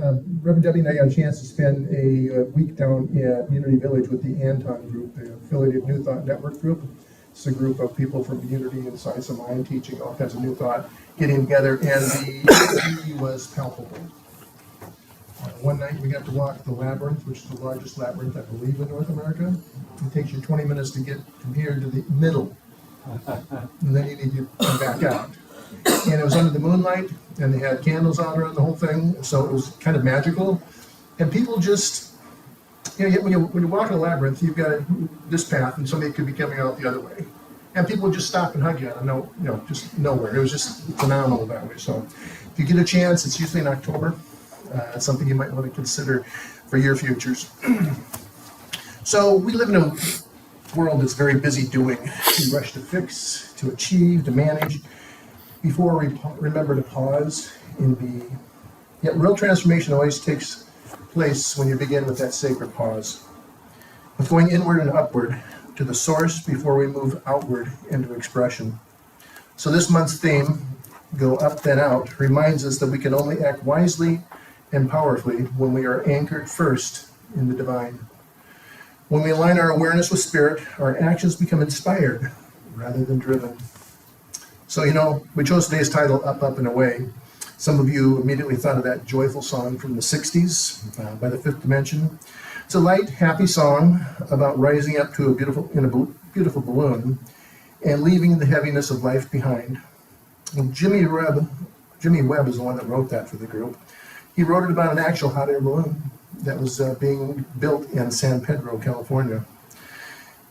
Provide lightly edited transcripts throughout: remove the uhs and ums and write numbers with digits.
Reverend Debbie and I got a chance to spend a week down at Unity Village with the Anton group, the Affiliated New Thought Network group. It's a group of people from Unity and Science of Mind teaching all kinds of new thought, getting together, and the energy was palpable. One night we got to walk the labyrinth, which is the largest labyrinth, I believe, in North America. It takes you 20 minutes to get from here to the middle, and then you need to come back out. And it was under the moonlight, and they had candles out around the whole thing, so it was kind of magical. And people just, when you walk in a labyrinth, you've got this path, and somebody could be coming out the other way. And people would just stop and hug you out of just nowhere. It was just phenomenal that way. So if you get a chance, it's usually in October. It's something you might want to consider for your futures. So we live in a world that's very busy doing. We rush to fix, to achieve, to manage, before we remember to pause and be. Yet real transformation always takes place when you begin with that sacred pause, with going inward and upward to the source before we move outward into expression. So this month's theme, Go Up Then Out, reminds us that we can only act wisely and powerfully when we are anchored first in the divine. When we align our awareness with spirit, our actions become inspired rather than driven. So, we chose today's title, Up, Up, and Away. Some of you immediately thought of that joyful song from the 60s by the Fifth Dimension. It's a light, happy song about rising up to a beautiful balloon and leaving the heaviness of life behind. And Jimmy Webb is the one that wrote that for the group. He wrote it about an actual hot air balloon that was being built in San Pedro, California.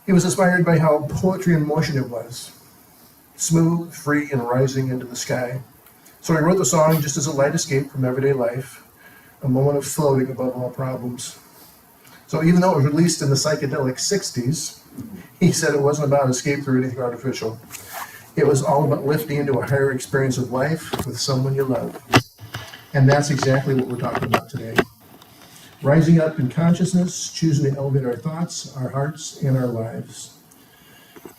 He was inspired by how poetry in motion it was. Smooth, free, and rising into the sky. So he wrote the song just as a light escape from everyday life, a moment of floating above all problems. So even though it was released in the psychedelic 60s, he said it wasn't about escape through anything artificial. It was all about lifting into a higher experience of life with someone you love. And that's exactly what we're talking about today. Rising up in consciousness, choosing to elevate our thoughts, our hearts, and our lives.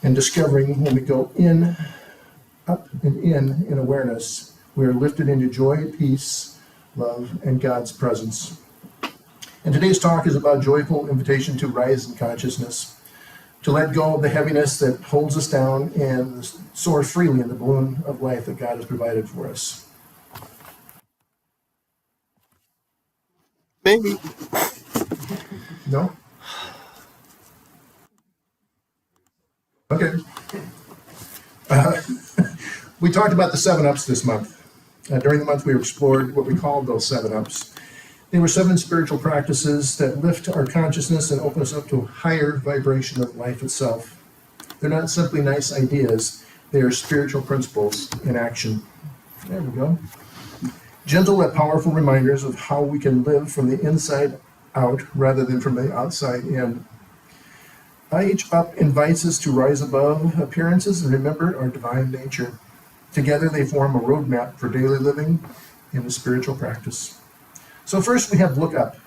And discovering when we go in, up and in awareness, we are lifted into joy, peace, love, and God's presence. And today's talk is about joyful invitation to rise in consciousness, to let go of the heaviness that holds us down and soar freely in the balloon of life that God has provided for us. Maybe. No? Okay. We talked about the 7-Ups this month. During the month, we explored what we called those 7-Ups. They were 7 spiritual practices that lift our consciousness and open us up to a higher vibration of life itself. They're not simply nice ideas. They are spiritual principles in action. There we go. Gentle yet powerful reminders of how we can live from the inside out rather than from the outside in. Each up invites us to rise above appearances and remember our divine nature. Together they form a roadmap for daily living in the spiritual practice. So first we have look up.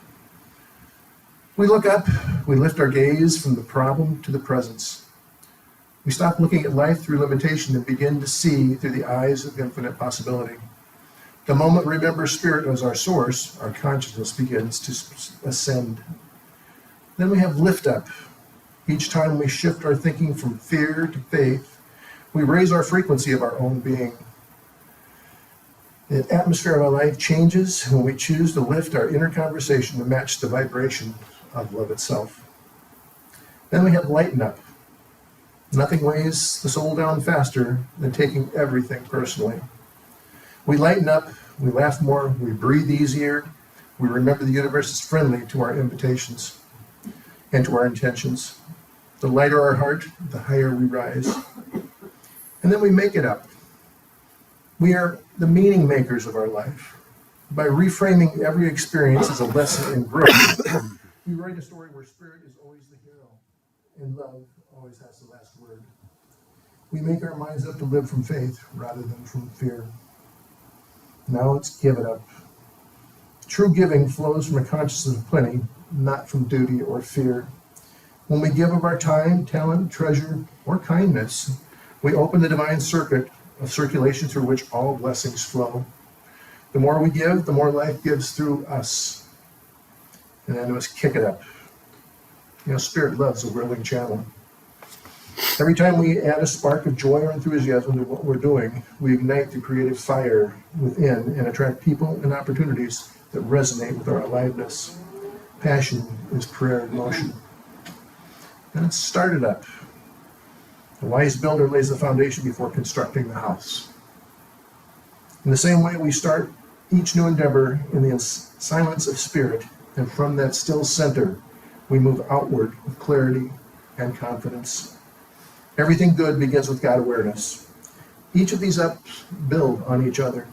We look up, we lift our gaze from the problem to the presence. We stop looking at life through limitation and begin to see through the eyes of infinite possibility. The moment we remember spirit as our source, our consciousness begins to ascend. Then we have lift up. Each time we shift our thinking from fear to faith, we raise our frequency of our own being. The atmosphere of our life changes when we choose to lift our inner conversation to match the vibration of love itself. Then we have lighten up. Nothing weighs the soul down faster than taking everything personally. We lighten up, we laugh more, we breathe easier, we remember the universe is friendly to our invitations and to our intentions. The lighter our heart, the higher we rise. And then we make it up. We are the meaning makers of our life. By reframing every experience as a lesson in growth, we write a story where spirit is always the hero and love always has the last word. We make our minds up to live from faith rather than from fear. Now let's give it up. True giving flows from a consciousness of plenty, not from duty or fear. When we give of our time, talent, treasure, or kindness, we open the divine circuit of circulation through which all blessings flow. The more we give, the more life gives through us. And then it was kick it up. Spirit loves a willing channel. Every time we add a spark of joy or enthusiasm to what we're doing, we ignite the creative fire within and attract people and opportunities that resonate with our aliveness. Passion is prayer in motion. And it's started up. The wise builder lays the foundation before constructing the house. In the same way, we start each new endeavor in the silence of spirit, and from that still center, we move outward with clarity and confidence. Everything good begins with God awareness. Each of these ups build on each other,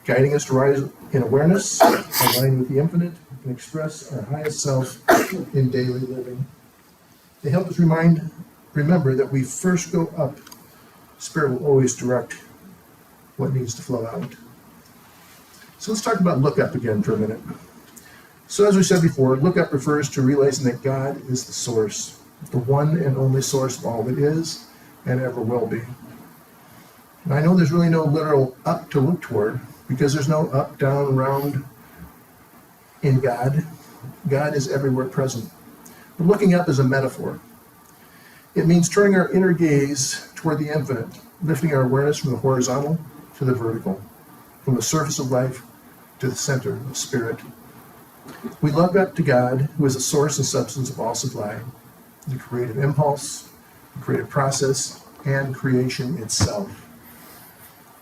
guiding us to rise in awareness, align with the infinite, and express our highest self in daily living. They help us remember that we first go up. Spirit will always direct what needs to flow out. So let's talk about look up again for a minute. So as we said before, look up refers to realizing that God is the source, the one and only source of all that is and ever will be. And I know there's really no literal up to look toward, because there's no up, down, round in God. God is everywhere present. But looking up is a metaphor. It means turning our inner gaze toward the infinite, lifting our awareness from the horizontal to the vertical, from the surface of life to the center of spirit. We look up to God, who is the source and substance of all supply, the creative impulse, the creative process, and creation itself.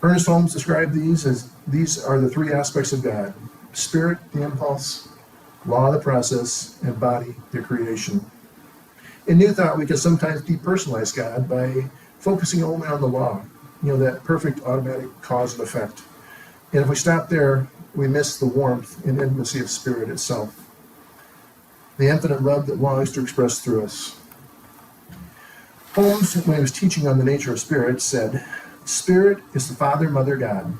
Ernest Holmes described these as these are the three aspects of God: spirit, the impulse; law, the process; and body, the creation. In New Thought, we can sometimes depersonalize God by focusing only on the law, that perfect automatic cause and effect. And if we stop there, we miss the warmth and intimacy of spirit itself, the infinite love that longs to express through us. Holmes, when he was teaching on the nature of spirit, said, "Spirit is the Father, Mother, God,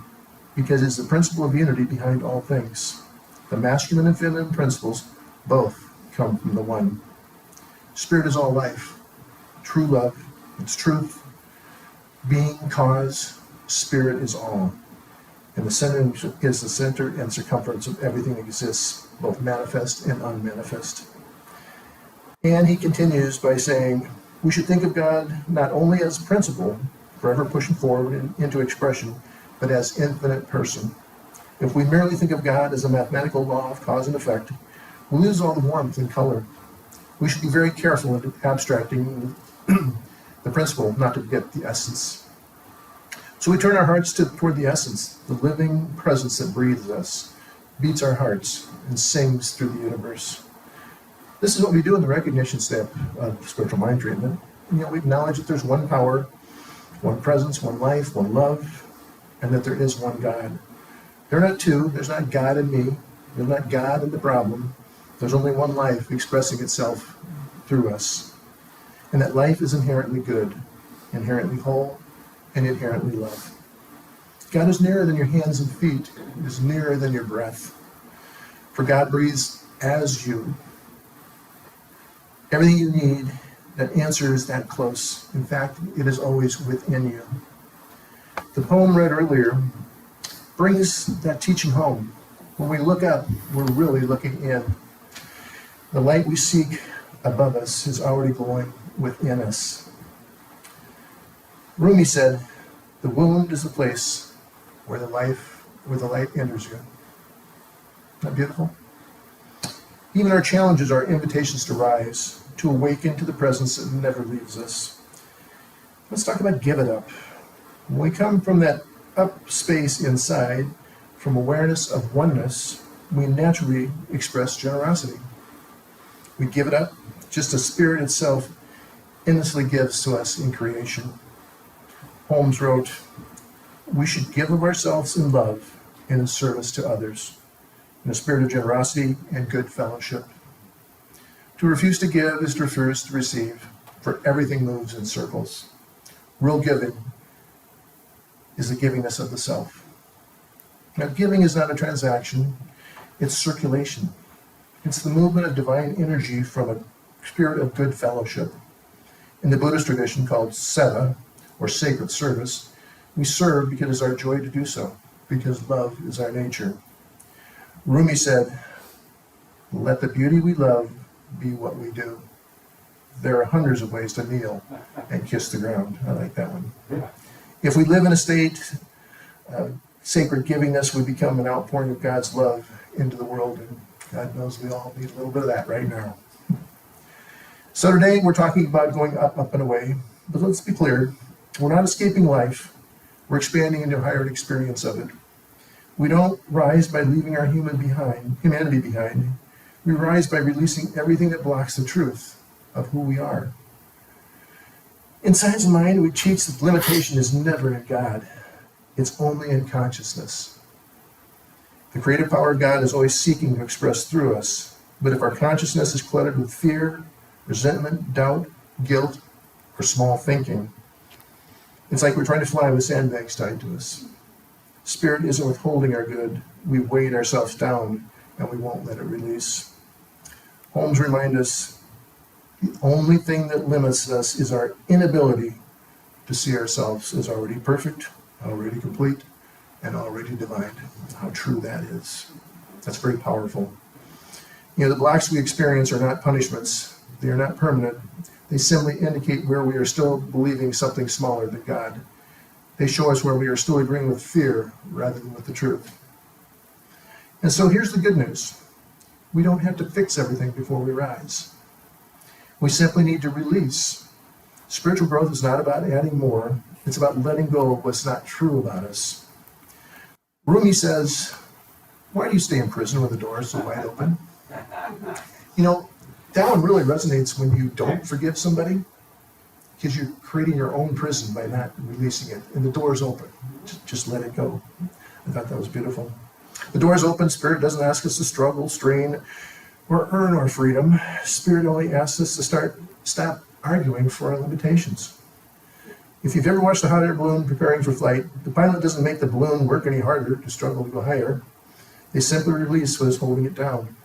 because it's the principle of unity behind all things. The masculine and feminine principles both come from the one. Spirit is all life, true love, it's truth, being, cause. Spirit is all. And the center is the center and circumference of everything that exists, both manifest and unmanifest." And he continues by saying, we should think of God not only as principle, forever pushing forward into expression, but as infinite person. If we merely think of God as a mathematical law of cause and effect, we lose all the warmth and color. We should be very careful in abstracting the principle, not to forget the essence. So we turn our hearts toward the essence, the living presence that breathes us, beats our hearts, and sings through the universe. This is what we do in the recognition step of spiritual mind treatment. We acknowledge that there's one power, one presence, one life, one love, and that there is one God. There are not two. There's not God and me. There's not God and the problem. There's only one life expressing itself through us. And that life is inherently good, inherently whole, and inherently love. God is nearer than your hands and feet. He is nearer than your breath. For God breathes as you. Everything you need, that answer is that close. In fact, it is always within you. The poem read earlier brings that teaching home. When we look up, we're really looking in. The light we seek above us is already glowing within us. Rumi said, "The wound is the place where the light enters you." Isn't that beautiful? Even our challenges are invitations to rise, to awaken to the presence that never leaves us. Let's talk about give it up. When we come from that up space inside, from awareness of oneness, we naturally express generosity. We give it up just as spirit itself endlessly gives to us in creation. Holmes wrote, "We should give of ourselves in love and in service to others, in a spirit of generosity and good fellowship. To refuse to give is to refuse to receive, for everything moves in circles. Real giving is the givingness of the self." Now, giving is not a transaction, it's circulation. It's the movement of divine energy from a spirit of good fellowship. In the Buddhist tradition called seva, or sacred service, we serve because it is our joy to do so. because love is our nature. Rumi said, "Let the beauty we love be what we do." There are hundreds of ways to kneel and kiss the ground. I like that one. If we live in a state of sacred givingness, we become an outpouring of God's love into the world, and God knows we all need a little bit of that right now. So today we're talking about going up, up, and away. But let's be clear, we're not escaping life. We're expanding into a higher experience of it. We don't rise by leaving our humanity behind. We rise by releasing everything that blocks the truth of who we are. In science and mind, we teach that limitation is never in God. It's only in consciousness. The creative power of God is always seeking to express through us. But if our consciousness is cluttered with fear, resentment, doubt, guilt, or small thinking, it's like we're trying to fly with sandbags tied to us. Spirit isn't withholding our good. We weighed ourselves down, and we won't let it release. Holmes remind us the only thing that limits us is our inability to see ourselves as already perfect, already complete, and already divine. How true that is. That's very powerful. The blocks we experience are not punishments. They are not permanent. They simply indicate where we are still believing something smaller than God. They show us where we are still agreeing with fear rather than with the truth. And so here's the good news. We don't have to fix everything before we rise. We simply need to release. Spiritual growth is not about adding more. It's about letting go of what's not true about us. Rumi says, "Why do you stay in prison when the door is so wide open?" That one really resonates when you don't forgive somebody, because you're creating your own prison by not releasing it, and the door is open. Just let it go. I thought that was beautiful. The door is open. Spirit doesn't ask us to struggle, strain, or earn our freedom. Spirit only asks us to stop arguing for our limitations. If you've ever watched a hot air balloon preparing for flight, the pilot doesn't make the balloon work any harder to struggle to go higher. They simply release what is holding it down.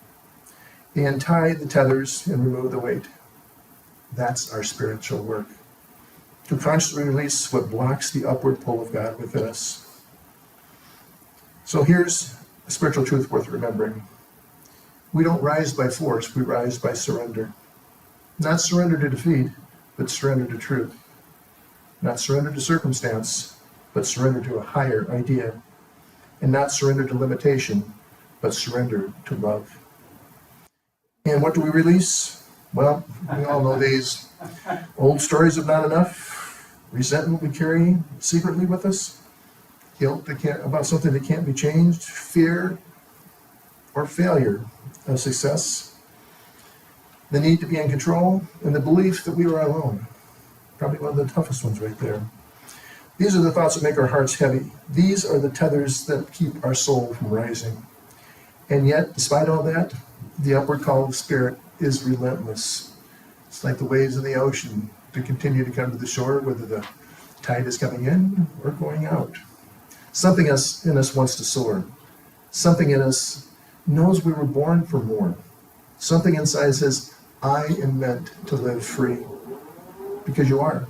They untie the tethers and remove the weight. That's our spiritual work. To consciously release what blocks the upward pull of God within us. So here's a spiritual truth worth remembering. We don't rise by force, we rise by surrender. Not surrender to defeat, but surrender to truth. Not surrender to circumstance, but surrender to a higher idea. And not surrender to limitation, but surrender to love. And what do we release? Well, we all know these old stories of not enough, resentment we carry secretly with us, guilt about something that can't be changed, fear or failure of success, the need to be in control, and the belief that we are alone. Probably one of the toughest ones right there. These are the thoughts that make our hearts heavy. These are the tethers that keep our soul from rising. And yet, despite all that, the upward call of Spirit is relentless. It's like the waves in the ocean to continue to come to the shore, whether the tide is coming in or going out. Something in us wants to soar. Something in us knows we were born for more. Something inside says, I am meant to live free. Because you are.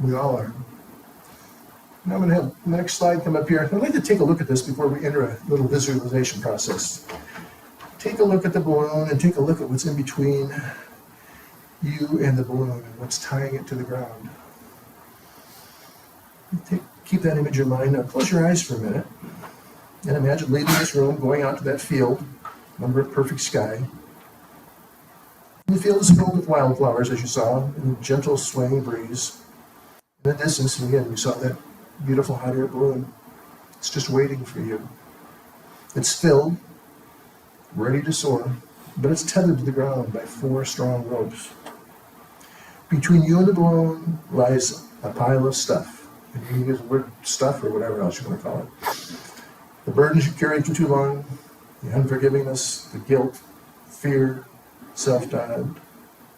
We all are. Now I'm going to have the next slide come up here. I'd like to take a look at this before we enter a little visualization process. Take a look at the balloon and take a look at what's in between you and the balloon and what's tying it to the ground. Keep that image in mind. Now close your eyes for a minute and imagine leaving this room, going out to that field under a perfect sky. And the field is filled with wildflowers, as you saw, in a gentle swaying breeze. In the distance, again, you saw that beautiful hot air balloon. It's just waiting for you. It's filled, ready to soar, but it's tethered to the ground by 4 strong ropes. Between you and the balloon lies a pile of stuff. And you can use the word stuff or whatever else you want to call it. The burdens you carried for too long, the unforgivingness, the guilt, fear, self-doubt,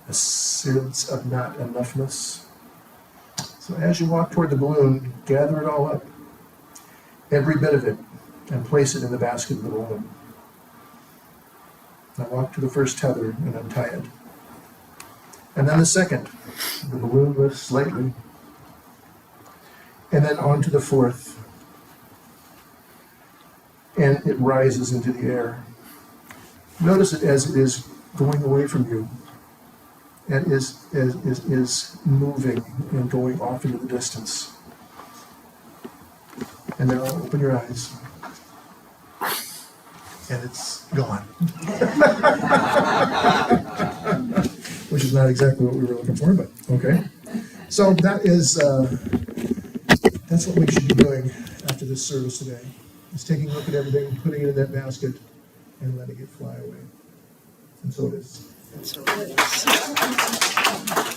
a sense of not enoughness. So as you walk toward the balloon, gather it all up, every bit of it, and place it in the basket of the balloon. Now walk to the first tether and untie it. And then the second. The balloon lifts slightly. And then on to the fourth. and it rises into the air. Notice it as it is going away from you and is moving and going off into the distance. And now open your eyes. And it's gone. Which is not exactly what we were looking for, but okay. So that's what we should be doing after this service today. Is taking a look at everything, putting it in that basket, and letting it fly away. And so it is. And so it is.